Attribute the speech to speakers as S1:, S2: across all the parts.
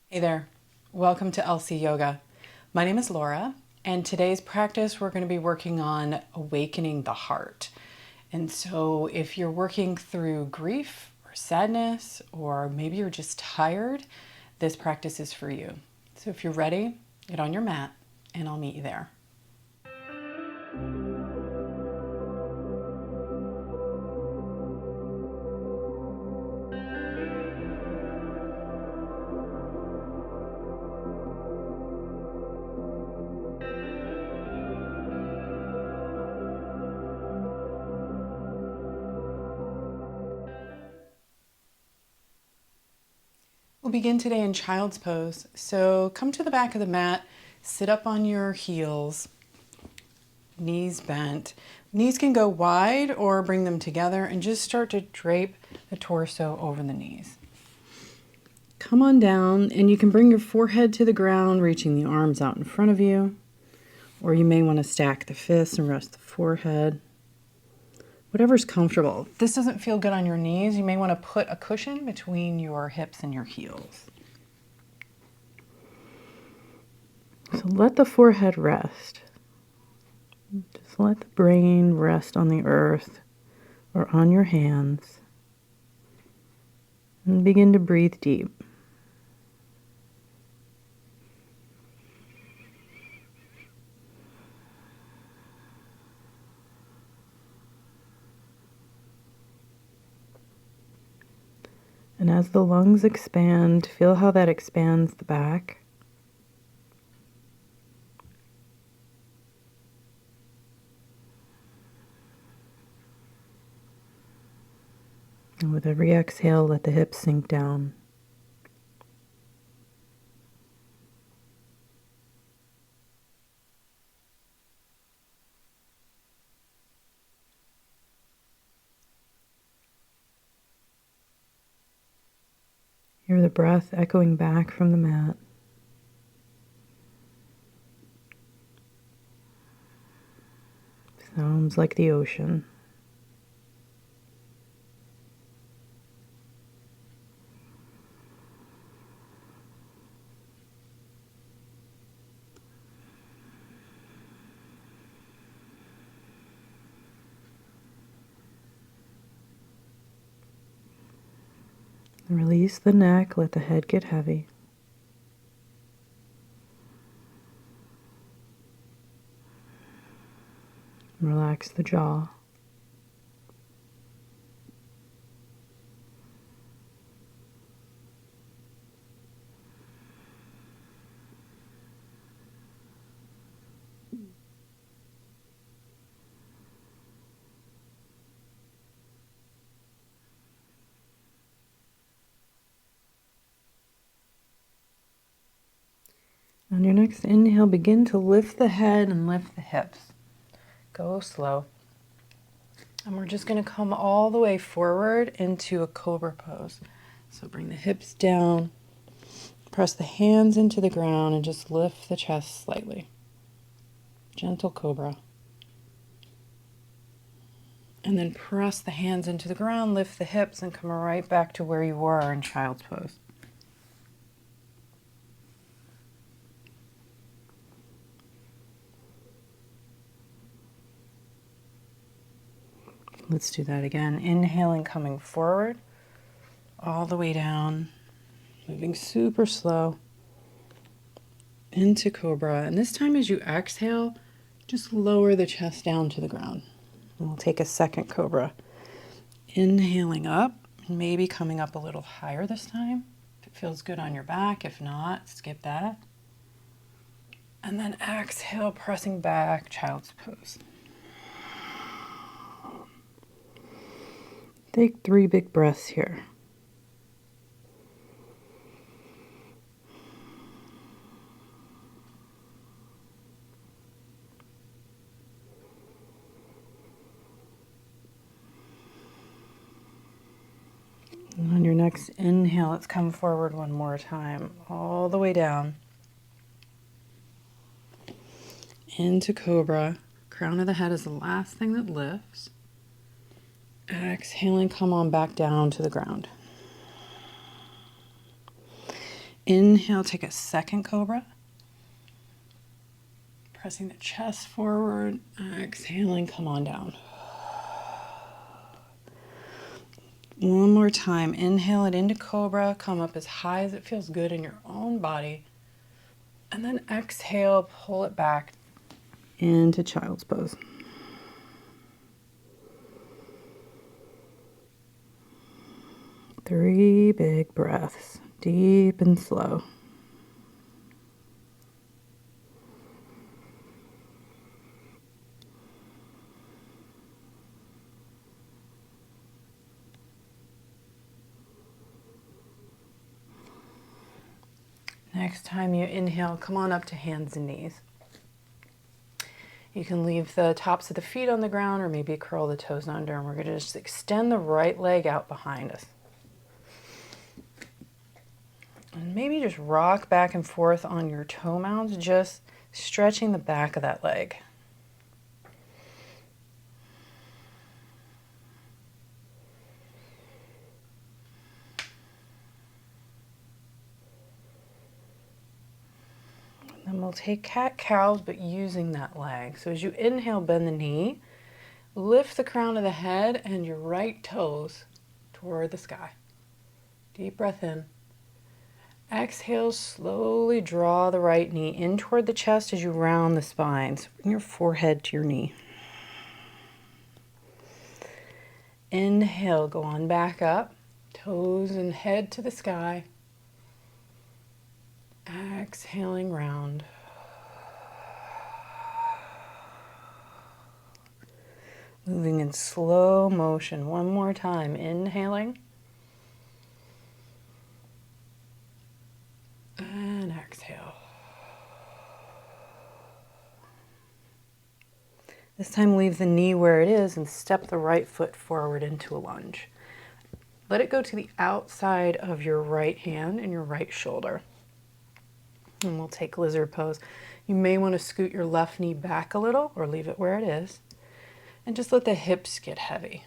S1: Hey there, welcome to LC Yoga. My name is Laura, and today's practice we're going to be working on awakening the heart. And so, if you're working through grief or sadness, or maybe you're just tired, this practice is for you. So, if you're ready, get on your mat, and I'll meet you there. We'll begin today in child's pose. So, come to the back of the mat, sit up on your heels, knees bent. Knees can go wide or bring them together and just start to drape the torso over the knees. Come on down and you can bring your forehead to the ground, reaching the arms out in front of you. Or you may want to stack the fists and rest the forehead. Whatever's comfortable. If this doesn't feel good on your knees, you may want to put a cushion between your hips and your heels. So let the forehead rest. Just let the brain rest on the earth or on your hands. And begin to breathe deep. And as the lungs expand, feel how that expands the back. And with every exhale, let the hips sink down. Hear the breath echoing back from the mat. Sounds like the ocean. Release the neck, let the head get heavy. Relax the jaw. On your next inhale, begin to lift the head and lift the hips. Go slow. And we're just going to come all the way forward into a cobra pose. So bring the hips down, press the hands into the ground, and just lift the chest slightly. Gentle cobra. And then press the hands into the ground, lift the hips, and come right back to where you were in child's pose. Let's do that again. Inhaling, coming forward, all the way down, moving super slow into cobra. And this time as you exhale, just lower the chest down to the ground. And we'll take a second cobra. Inhaling up, maybe coming up a little higher this time. If it feels good on your back, if not, skip that. And then exhale, pressing back, child's pose. Take 3 big breaths here. And on your next inhale, let's come forward one more time, all the way down. Into cobra. Crown of the head is the last thing that lifts. Exhaling, come on back down to the ground. Inhale, take a second cobra. Pressing the chest forward, exhaling, come on down. One more time, inhale it into cobra, come up as high as it feels good in your own body. And then exhale, pull it back into child's pose. Three big breaths, deep and slow. Next time you inhale, come on up to hands and knees. You can leave the tops of the feet on the ground or maybe curl the toes under, and we're going to just extend the right leg out behind us. And maybe just rock back and forth on your toe mounds, just stretching the back of that leg. And then we'll take cat-cow, but using that leg. So as you inhale, bend the knee, lift the crown of the head and your right toes toward the sky. Deep breath in. Exhale, slowly draw the right knee in toward the chest as you round the spine. So bring your forehead to your knee. Inhale, go on back up, toes and head to the sky. Exhaling, round. Moving in slow motion. One more time, inhaling. And exhale. This time leave the knee where it is and step the right foot forward into a lunge. Let it go to the outside of your right hand and your right shoulder. And we'll take lizard pose. You may want to scoot your left knee back a little or leave it where it is. And just let the hips get heavy.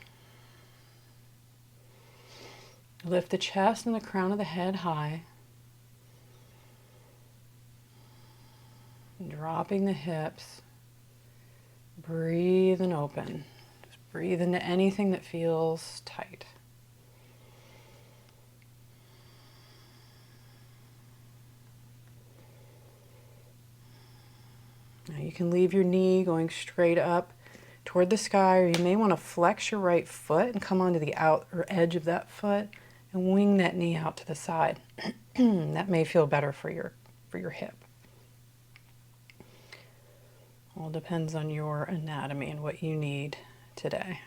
S1: Lift the chest and the crown of the head high. Dropping the hips. Breathe and open. Just breathe into anything that feels tight. Now you can leave your knee going straight up toward the sky, or you may want to flex your right foot and come onto the outer edge of that foot and wing that knee out to the side. That may feel better for your hip. All depends on your anatomy and what you need today.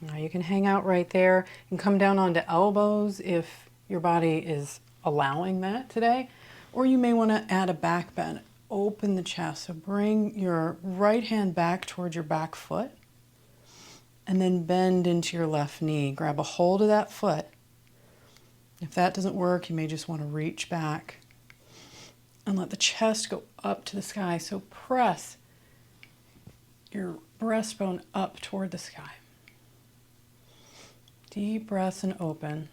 S1: Now you can hang out right there and come down onto elbows if your body is allowing that today. Or you may want to add a back bend. Open the chest. So bring your right hand back towards your back foot and then bend into your left knee. Grab a hold of that foot. If that doesn't work, you may just want to reach back and let the chest go up to the sky. So press your breastbone up toward the sky. Deep breaths and open.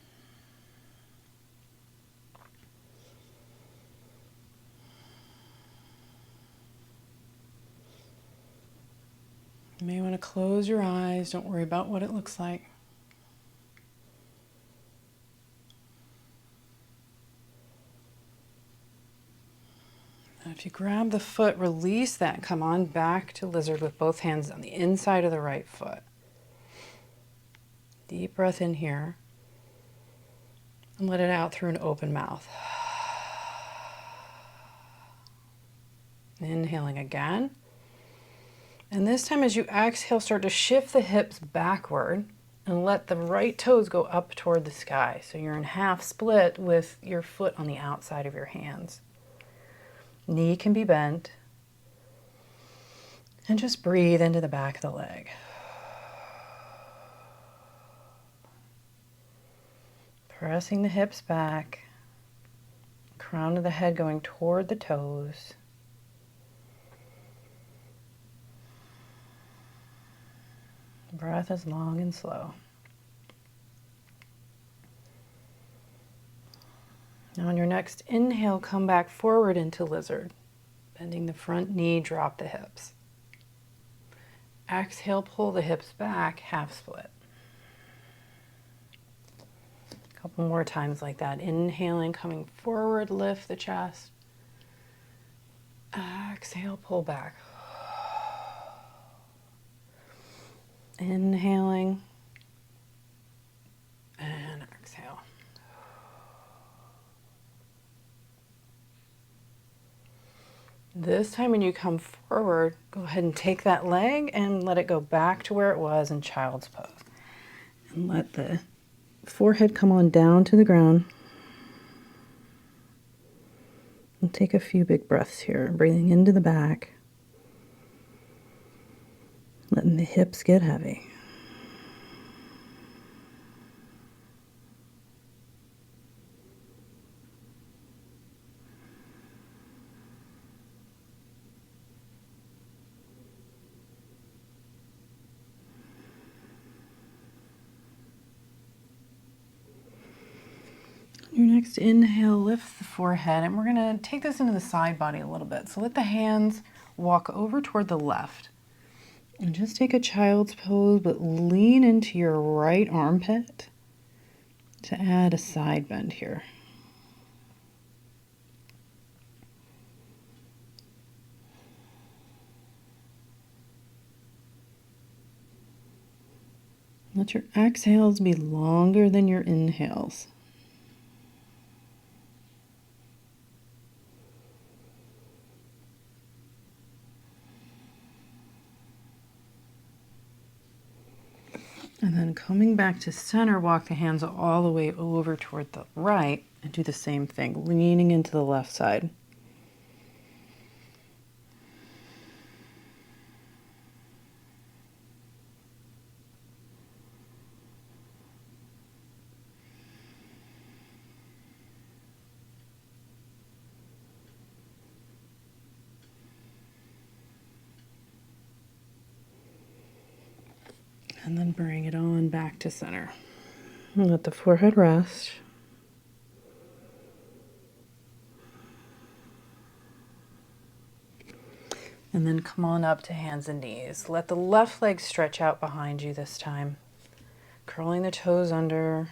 S1: You may want to close your eyes. Don't worry about what it looks like. Now if you grab the foot, release that. Come on back to lizard with both hands on the inside of the right foot. Deep breath in here. And let it out through an open mouth. Inhaling again. And this time as you exhale, start to shift the hips backward and let the right toes go up toward the sky. So you're in half split with your foot on the outside of your hands. Knee can be bent. And just breathe into the back of the leg. Pressing the hips back. Crown of the head going toward the toes. Breath is long and slow. Now on your next inhale, come back forward into lizard. Bending the front knee, drop the hips. Exhale, pull the hips back, half split. A couple more times like that. Inhaling, coming forward, lift the chest. Exhale, pull back. Inhaling and exhale. This time when you come forward, go ahead and take that leg and let it go back to where it was in child's pose. And let the forehead come on down to the ground. And take a few big breaths here, breathing into the back. Letting the hips get heavy. Your next inhale, lift the forehead, and we're going to take this into the side body a little bit. So let the hands walk over toward the left. And just take a child's pose, but lean into your right armpit to add a side bend here. Let your exhales be longer than your inhales. And then coming back to center, walk the hands all the way over toward the right and do the same thing, leaning into the left side. And then bring it on back to center. And let the forehead rest. And then come on up to hands and knees. Let the left leg stretch out behind you this time. Curling the toes under.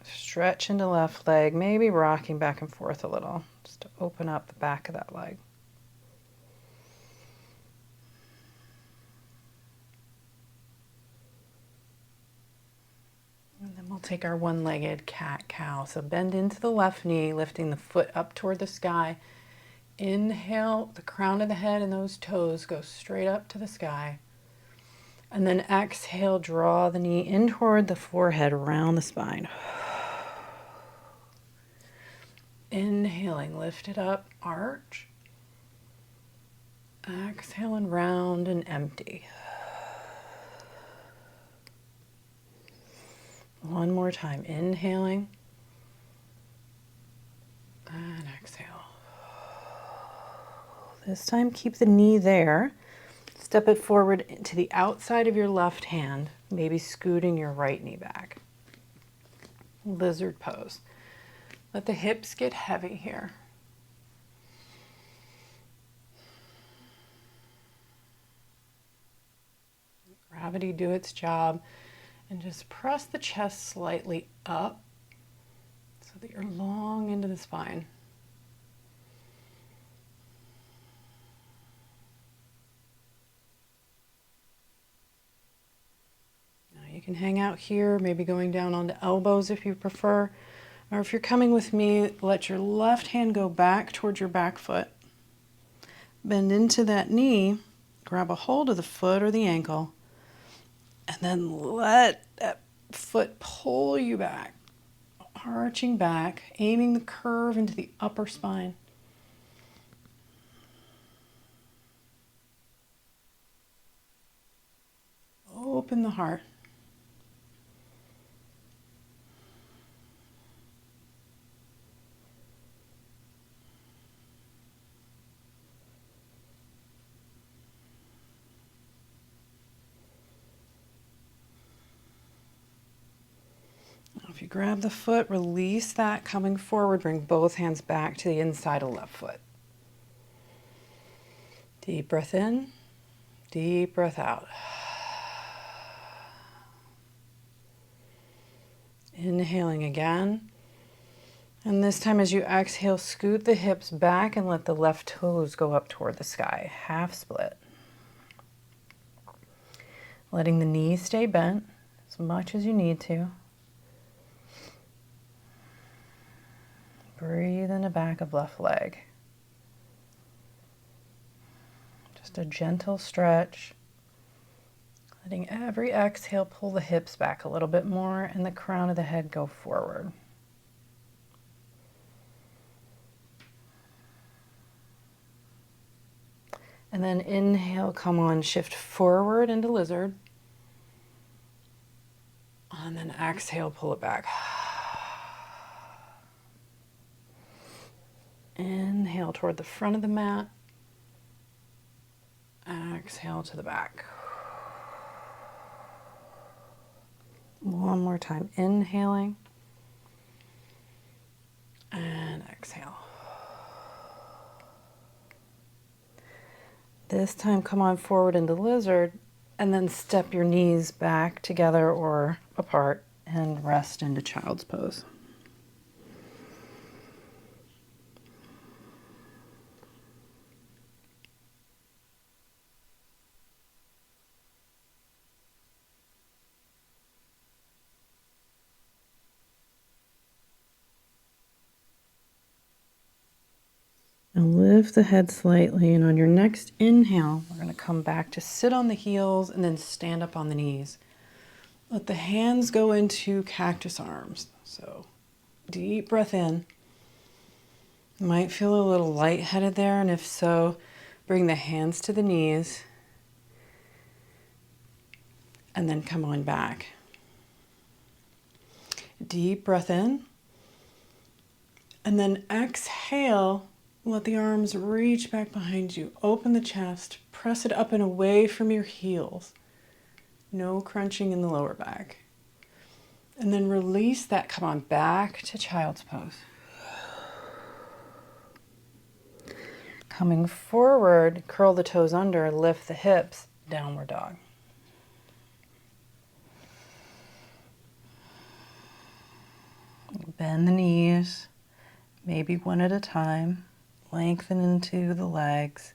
S1: Stretch into left leg, maybe rocking back and forth a little, just to open up the back of that leg. And then we'll take our one-legged cat-cow. So bend into the left knee, lifting the foot up toward the sky. Inhale, the crown of the head and those toes go straight up to the sky. And then exhale, draw the knee in toward the forehead, around the spine. Inhaling, lift it up, arch. Exhale and round and empty. One more time, inhaling and exhale. This time keep the knee there. Step it forward to the outside of your left hand, maybe scooting your right knee back. Lizard pose. Let the hips get heavy here. Gravity do its job. And just press the chest slightly up so that you're long into the spine. Now you can hang out here, maybe going down onto elbows if you prefer. Or if you're coming with me, let your left hand go back towards your back foot. Bend into that knee, grab a hold of the foot or the ankle, and then let that foot pull you back, arching back, aiming the curve into the upper spine. Open the heart. if you grab the foot, release that coming forward, bring both hands back to the inside of left foot. Deep breath in, deep breath out. Inhaling again. And this time as you exhale, scoot the hips back and let the left toes go up toward the sky. Half split. Letting the knees stay bent as much as you need to. Breathe in the back of left leg. Just a gentle stretch. Letting every exhale pull the hips back a little bit more and the crown of the head go forward. And then inhale, come on, shift forward into lizard. And then exhale, pull it back. Inhale toward the front of the mat. Exhale to the back. One more time, inhaling. And exhale. This time, come on forward into lizard, and then step your knees back together or apart and rest into child's pose. Now lift the head slightly, and on your next inhale, we're going to come back to sit on the heels and then stand up on the knees. Let the hands go into cactus arms. So deep breath in. You might feel a little lightheaded there, and if so, bring the hands to the knees and then come on back. Deep breath in, and then exhale. Let the arms reach back behind you. Open the chest. Press it up and away from your heels. No crunching in the lower back. And then release that. Come on back to child's pose. Coming forward, curl the toes under, lift the hips, downward dog. Bend the knees, maybe one at a time. Lengthen into the legs.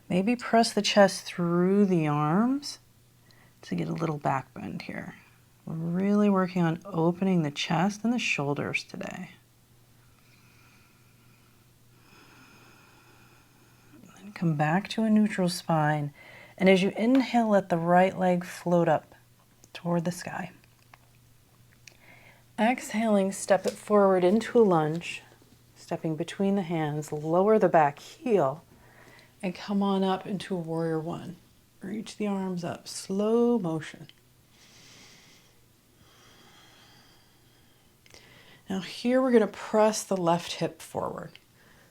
S1: Maybe press the chest through the arms to get a little back bend here. We're really working on opening the chest and the shoulders today. Then come back to a neutral spine. And as you inhale, let the right leg float up toward the sky. Exhaling, step it forward into a lunge. Stepping between the hands, lower the back heel, and come on up into a warrior one. Reach the arms up, slow motion. Now here we're going to press the left hip forward.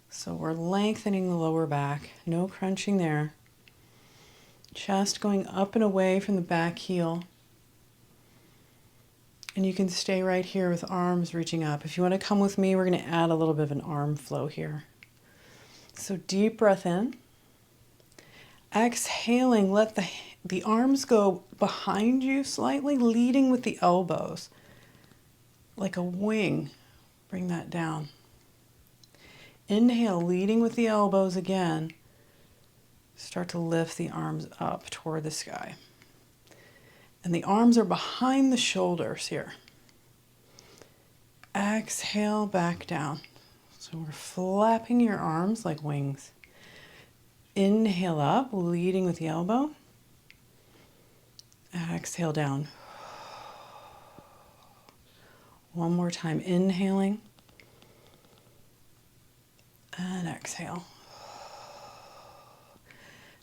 S1: So we're lengthening the lower back, no crunching there. Chest going up and away from the back heel. And you can stay right here with arms reaching up. If you want to come with me, we're going to add a little bit of an arm flow here. So deep breath in. Exhaling, let the arms go behind you slightly, leading with the elbows. Like a wing. Bring that down. Inhale, leading with the elbows again. Start to lift the arms up toward the sky. And the arms are behind the shoulders here. Exhale, back down. So we're flapping your arms like wings. Inhale up, leading with the elbow. Exhale down. One more time, inhaling. And exhale.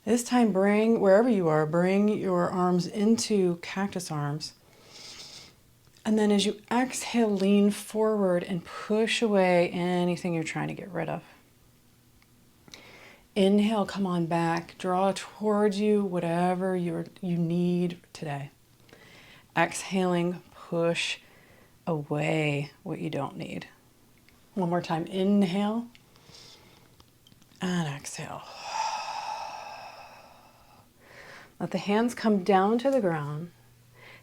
S1: This time, bring, wherever you are, bring your arms into cactus arms. And then as you exhale, lean forward and push away anything you're trying to get rid of. Inhale, come on back. Draw towards you whatever you need today. Exhaling, push away what you don't need. One more time, inhale and exhale. Let the hands come down to the ground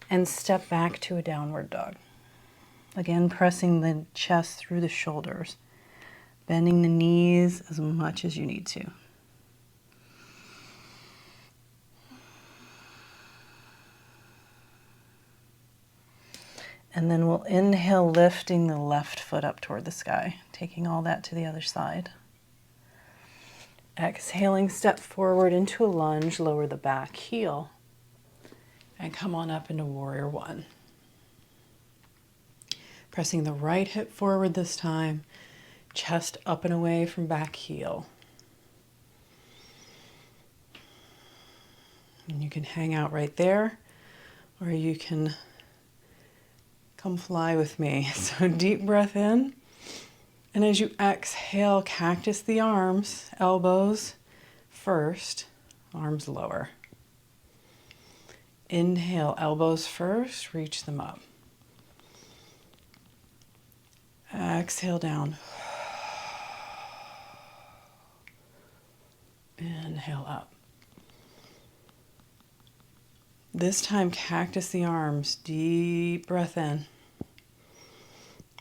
S1: and step back to a downward dog. Again, pressing the chest through the shoulders, bending the knees as much as you need to. And then we'll inhale, lifting the left foot up toward the sky, taking all that to the other side. Exhaling, step forward into a lunge, lower the back heel, and come on up into warrior one. Pressing the right hip forward this time, chest up and away from back heel. And you can hang out right there, or you can come fly with me. So deep breath in. And as you exhale, cactus the arms, elbows first, arms lower. Inhale, elbows first, reach them up. Exhale down. Inhale up. This time, cactus the arms, deep breath in.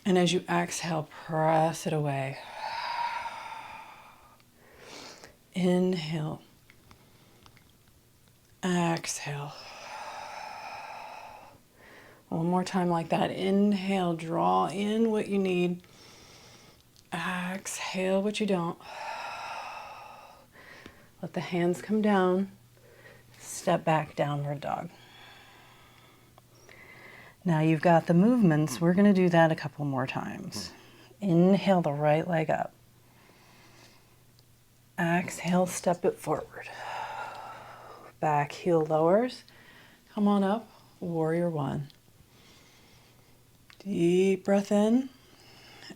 S1: And as you exhale, press it away. Inhale. Exhale. One more time like that. Inhale, draw in what you need. Exhale what you don't. Let the hands come down. Step back, downward dog. Now you've got the movements. We're going to do that a couple more times. Inhale the right leg up. Exhale, step it forward. Back heel lowers. Come on up, warrior one. Deep breath in.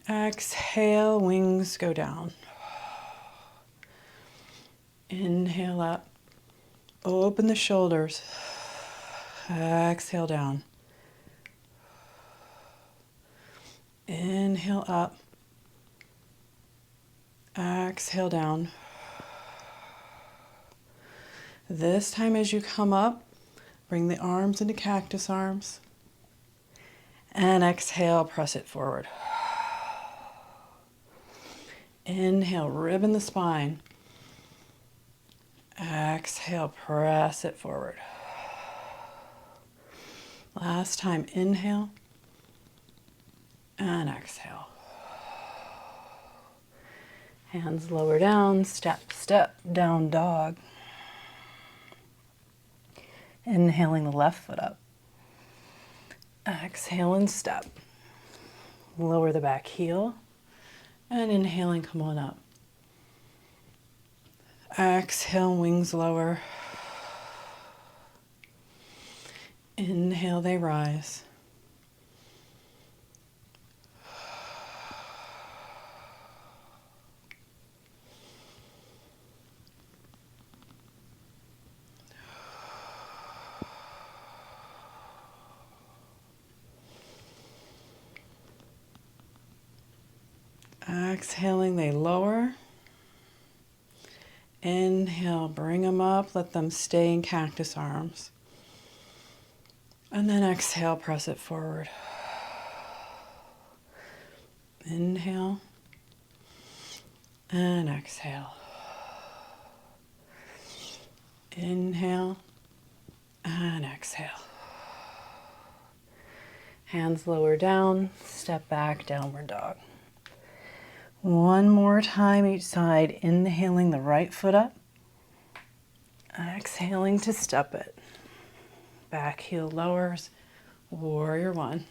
S1: Exhale, wings go down. Inhale up. Open the shoulders. Exhale down. Inhale up. Exhale down. This time as you come up, bring the arms into cactus arms. And exhale, press it forward. Inhale, ribbon the spine. Exhale, press it forward. Last time, inhale and exhale. Hands lower down, step, step, down dog. Inhaling the left foot up. Exhale and step. Lower the back heel. And inhaling, come on up. Exhale, wings lower. Inhale, they rise. Exhaling, they lower. Inhale, bring them up, let them stay in cactus arms. And then exhale, press it forward. Inhale and exhale. Inhale and exhale. Hands lower down, step back, downward dog. One more time each side, inhaling the right foot up. Exhaling to step it. Back heel lowers, warrior one.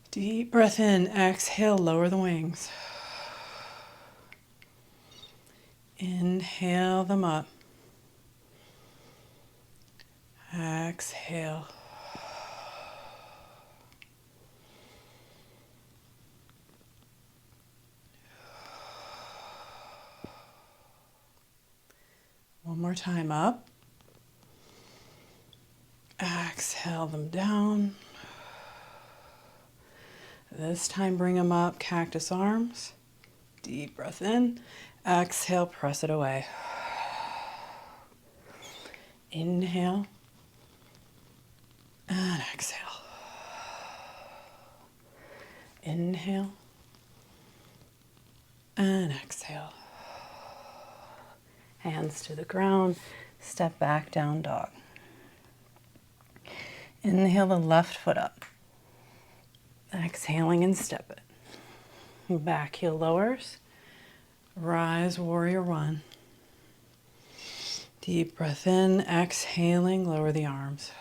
S1: Deep breath in, exhale, lower the wings. Inhale them up. Exhale. One more time up. Exhale them down. This time bring them up, cactus arms. Deep breath in. Exhale, press it away. Inhale and exhale. Inhale and exhale. Hands to the ground, step back, down dog. Inhale the left foot up. Exhaling and step it. Back heel lowers. Rise, warrior one. Deep breath in, exhaling, lower the arms.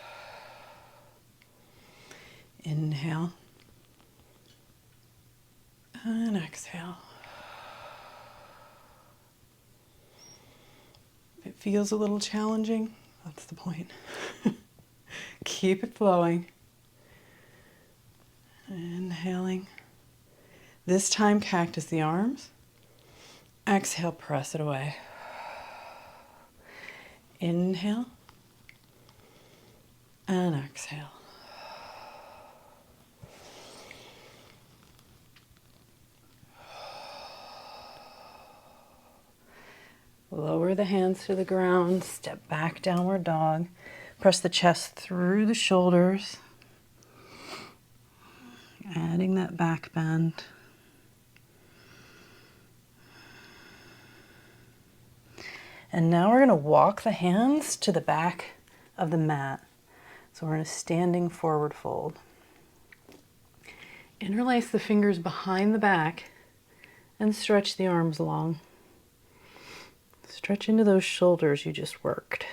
S1: Inhale and exhale. If it feels a little challenging, that's the point. Keep it flowing. Inhaling. This time, cactus the arms. Exhale, press it away. Inhale and exhale. Lower the hands to the ground, step back, downward dog. Press the chest through the shoulders, adding that back bend. And now we're going to walk the hands to the back of the mat. So we're in a standing forward fold. Interlace the fingers behind the back and stretch the arms long. Stretch into those shoulders you just worked.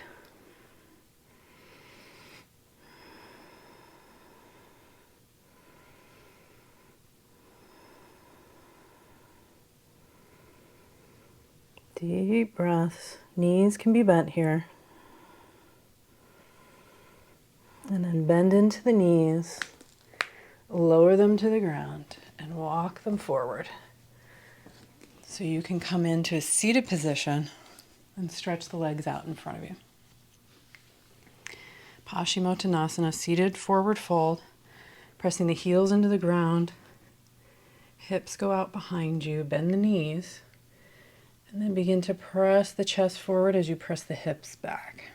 S1: Deep breaths. Knees can be bent here. And then bend into the knees, lower them to the ground, and walk them forward. So you can come into a seated position and stretch the legs out in front of you. Paschimottanasana, seated forward fold, pressing the heels into the ground. Hips go out behind you, bend the knees, and then begin to press the chest forward as you press the hips back.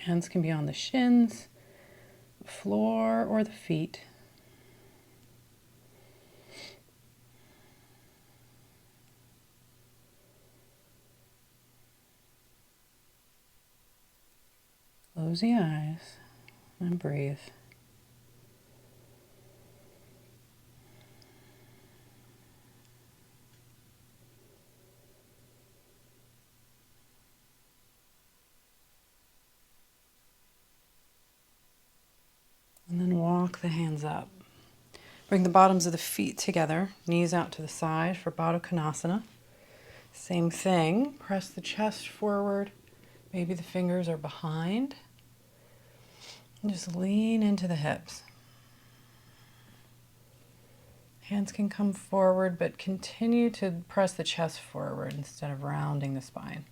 S1: Hands can be on the shins, the floor, or the feet. Close the eyes and breathe. And then walk the hands up. Bring the bottoms of the feet together, knees out to the side for Baddha Konasana. Same thing, press the chest forward. Maybe the fingers are behind. And just lean into the hips. Hands can come forward, but continue to press the chest forward instead of rounding the spine.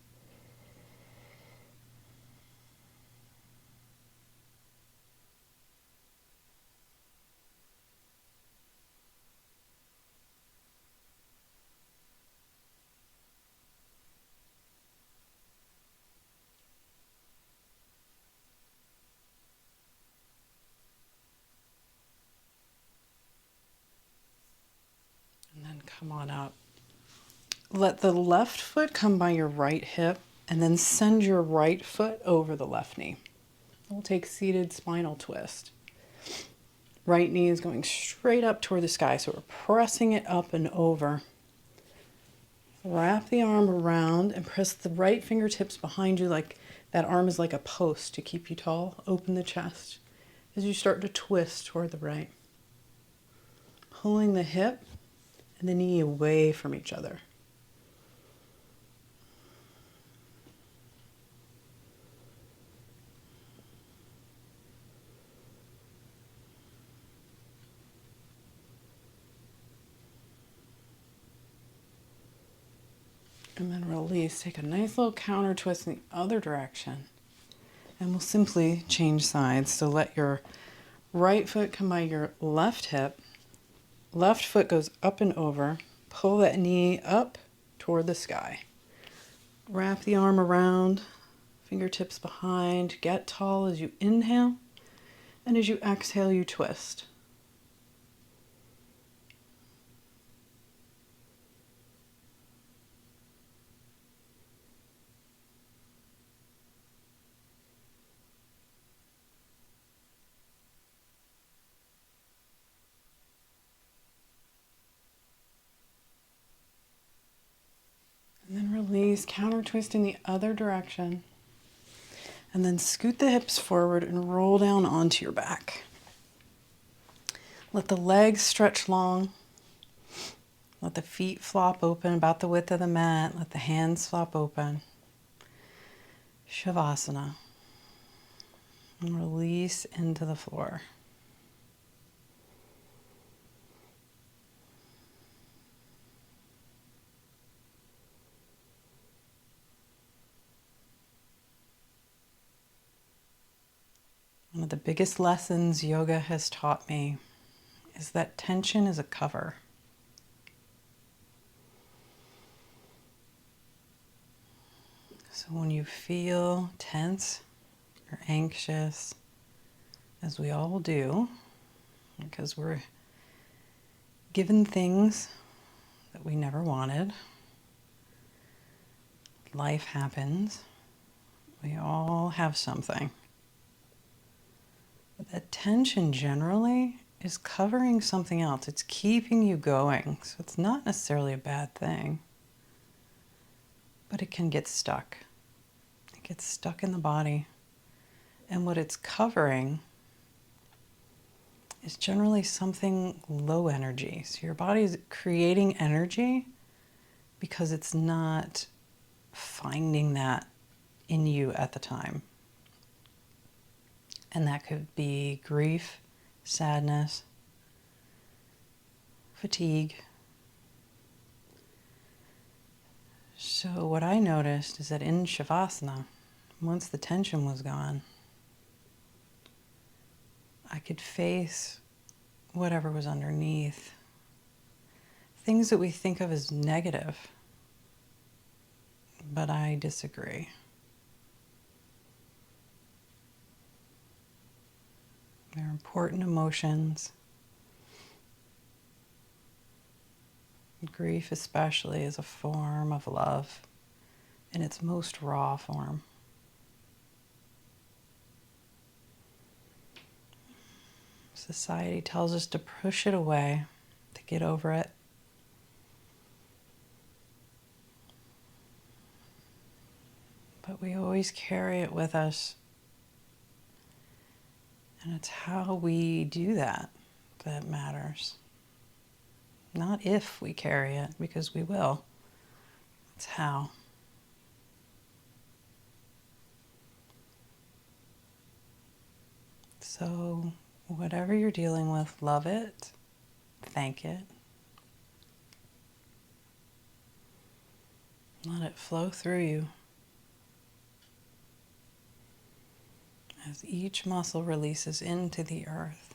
S1: And then come on up. Let the left foot come by your right hip and then send your right foot over the left knee. We'll take seated spinal twist. Right knee is going straight up toward the sky, so we're pressing it up and over. Wrap the arm around and press the right fingertips behind you like that arm is like a post to keep you tall. Open the chest as you start to twist toward the right. Pulling the hip and the knee away from each other. And then release. Take a nice little counter twist in the other direction. And we'll simply change sides. So let your right foot come by your left hip. Left foot goes up and over. Pull that knee up toward the sky. Wrap the arm around, fingertips behind. Get tall as you inhale. And as you exhale, you twist. And then release, counter twist in the other direction. And then scoot the hips forward and roll down onto your back. Let the legs stretch long. Let the feet flop open about the width of the mat. Let the hands flop open. Shavasana. And release into the floor. One of the biggest lessons yoga has taught me is that tension is a cover. So when you feel tense or anxious, as we all do, because we're given things that we never wanted, life happens, we all have something. But that tension generally is covering something else. It's keeping you going. So it's not necessarily a bad thing, but it can get stuck. It gets stuck in the body. And what it's covering is generally something low energy. So your body is creating energy because it's not finding that in you at the time. And that could be grief, sadness, fatigue. So what I noticed is that in Shavasana, once the tension was gone, I could face whatever was underneath. Things that we think of as negative, but I disagree. They're important emotions. Grief especially is a form of love in its most raw form. Society tells us to push it away, to get over it. But we always carry it with us. And it's how we do that that matters. Not if we carry it, because we will. It's how. So whatever you're dealing with, love it, thank it. Let it flow through you. As each muscle releases into the earth.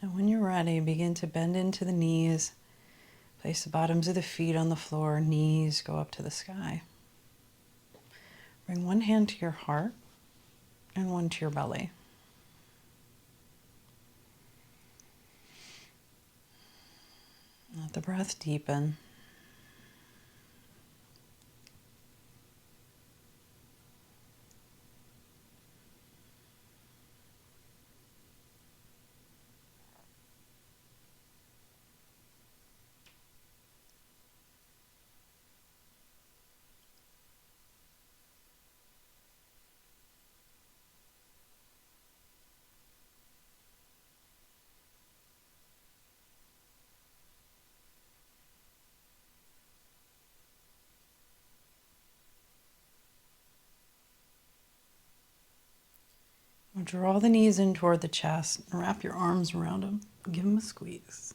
S1: And when you're ready, begin to bend into the knees. Place the bottoms of the feet on the floor, knees go up to the sky. Bring one hand to your heart and one to your belly. Let the breath deepen. Draw the knees in toward the chest and wrap your arms around them. Give them a squeeze.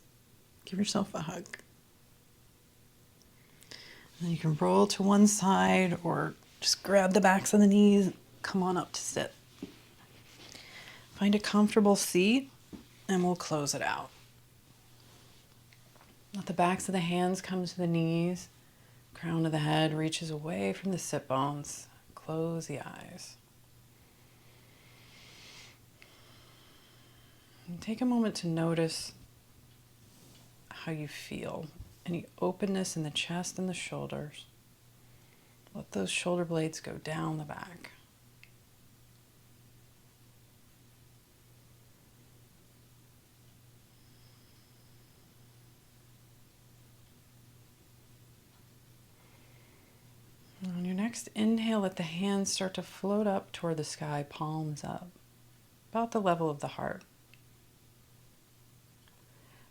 S1: Give yourself a hug. And then you can roll to one side or just grab the backs of the knees. Come on up to sit. Find a comfortable seat and we'll close it out. Let the backs of the hands come to the knees. Crown of the head reaches away from the sit bones. Close the eyes. And take a moment to notice how you feel. Any openness in the chest and the shoulders. Let those shoulder blades go down the back. And on your next inhale, let the hands start to float up toward the sky, palms up, about the level of the heart.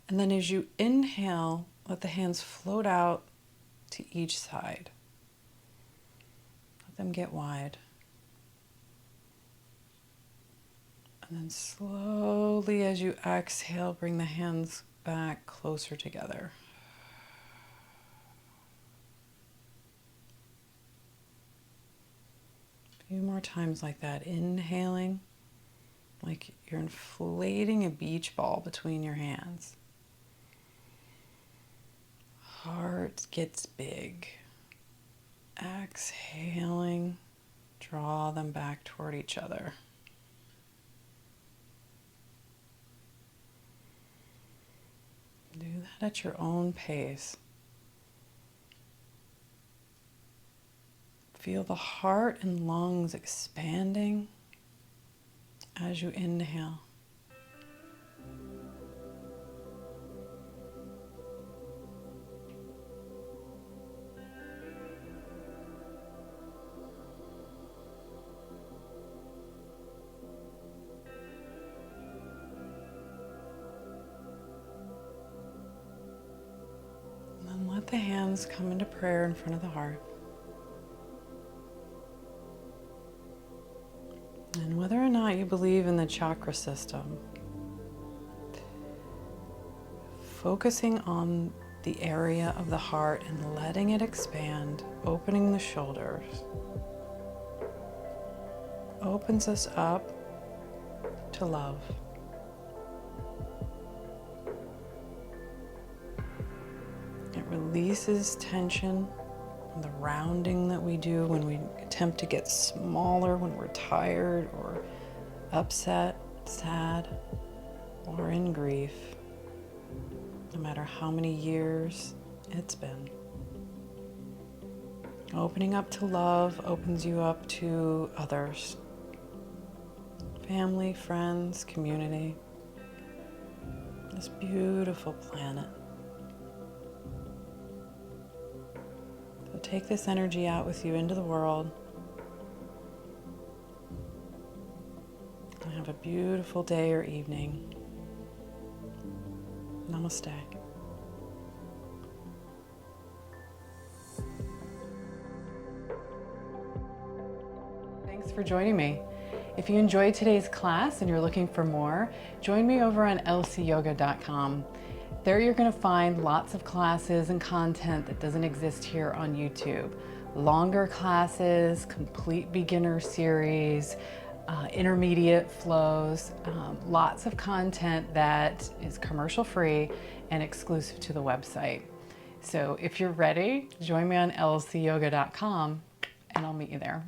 S1: And then as you inhale, let the hands float out to each side. Let them get wide. And then slowly as you exhale, bring the hands back closer together. A few more times like that. Inhaling, like you're inflating a beach ball between your hands. Heart gets big. Exhaling, draw them back toward each other. Do that at your own pace. Feel the heart and lungs expanding as you inhale. Let the hands come into prayer in front of the heart. And whether or not you believe in the chakra system, focusing on the area of the heart and letting it expand, opening the shoulders, opens us up to love. It releases tension, and the rounding that we do when we attempt to get smaller when we're tired or upset, sad, or in grief, no matter how many years it's been. Opening up to love opens you up to others, family, friends, community, this beautiful planet. So take this energy out with you into the world. And have a beautiful day or evening. Namaste. Thanks for joining me. If you enjoyed today's class and you're looking for more, join me over on lcyoga.com. There you're going to find lots of classes and content that doesn't exist here on YouTube. Longer classes, complete beginner series, intermediate flows, lots of content that is commercial free and exclusive to the website. So if you're ready, join me on lcyoga.com and I'll meet you there.